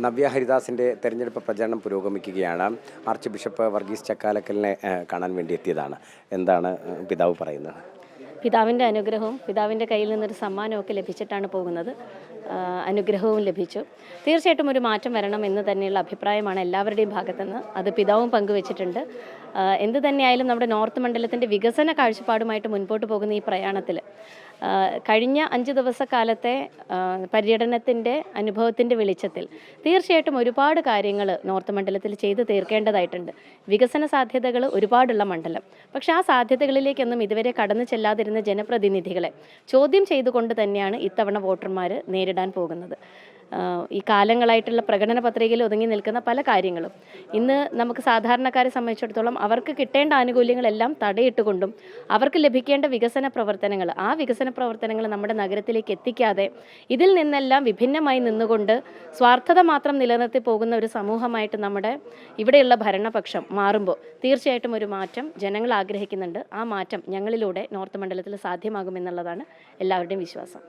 നവ്യ ഹരിദാസിൻ്റെ തെരഞ്ഞെടുപ്പ് പ്രചാരണം പുരോഗമിക്കുകയാണ്. ആർച്ച് ബിഷപ്പ് വർഗീസ് ചക്കാലക്കലിനെ കാണാൻ വേണ്ടി എത്തിയതാണ്. എന്താണ് പിതാവ് പറയുന്നത്? പിതാവിൻ്റെ അനുഗ്രഹവും പിതാവിൻ്റെ കയ്യിൽ നിന്നൊരു സമ്മാനമൊക്കെ ലഭിച്ചിട്ടാണ് പോകുന്നത്. അനുഗ്രഹവും ലഭിച്ചു. തീർച്ചയായിട്ടും ഒരു മാറ്റം വരണം എന്ന് തന്നെയുള്ള അഭിപ്രായമാണ് എല്ലാവരുടെയും ഭാഗത്തുനിന്ന്. അത് പിതാവും പങ്കുവച്ചിട്ടുണ്ട്. എന്ത് തന്നെയായാലും നമ്മുടെ നോർത്ത് മണ്ഡലത്തിൻ്റെ വികസന കാഴ്ചപ്പാടുമായിട്ട് മുൻപോട്ട് പോകുന്ന ഈ പ്രയാണത്തിൽ കഴിഞ്ഞ 5 ദിവസക്കാലത്തെ പര്യടനത്തിൻ്റെ അനുഭവത്തിൻ്റെ വെളിച്ചത്തിൽ തീർച്ചയായിട്ടും ഒരുപാട് കാര്യങ്ങൾ നോർത്ത് മണ്ഡലത്തിൽ ചെയ്ത് തീർക്കേണ്ടതായിട്ടുണ്ട്. വികസന സാധ്യതകൾ ഒരുപാടുള്ള മണ്ഡലം. പക്ഷേ ആ സാധ്യതകളിലേക്കൊന്നും ഇതുവരെ കടന്നു ചെല്ലാതിരുന്ന ജനപ്രതിനിധികളെ ചോദ്യം ചെയ്തുകൊണ്ട് തന്നെയാണ് ഇത്തവണ വോട്ടർമാർ നേരിടാൻ പോകുന്നത്. ഈ കാലങ്ങളായിട്ടുള്ള പ്രകടന പത്രികയിൽ ഒതുങ്ങി നിൽക്കുന്ന പല കാര്യങ്ങളും ഇന്ന് നമുക്ക് സാധാരണക്കാരെ സംബന്ധിച്ചിടത്തോളം അവർക്ക് കിട്ടേണ്ട ആനുകൂല്യങ്ങളെല്ലാം തടയിട്ടുകൊണ്ടും അവർക്ക് ലഭിക്കേണ്ട വികസന പ്രവർത്തനങ്ങൾ നമ്മുടെ നഗരത്തിലേക്ക് എത്തിക്കാതെ ഇതിൽ നിന്നെല്ലാം വിഭിന്നമായി നിന്നുകൊണ്ട് സ്വാർത്ഥത മാത്രം നിലനിർത്തി പോകുന്ന ഒരു സമൂഹമായിട്ട് നമ്മുടെ ഇവിടെയുള്ള ഭരണപക്ഷം മാറുമ്പോൾ തീർച്ചയായിട്ടും ഒരു മാറ്റം ജനങ്ങൾ ആഗ്രഹിക്കുന്നുണ്ട്. ആ മാറ്റം ഞങ്ങളിലൂടെ നോർത്ത് മണ്ഡലത്തിൽ സാധ്യമാകുമെന്നുള്ളതാണ് എല്ലാവരുടെയും വിശ്വാസം.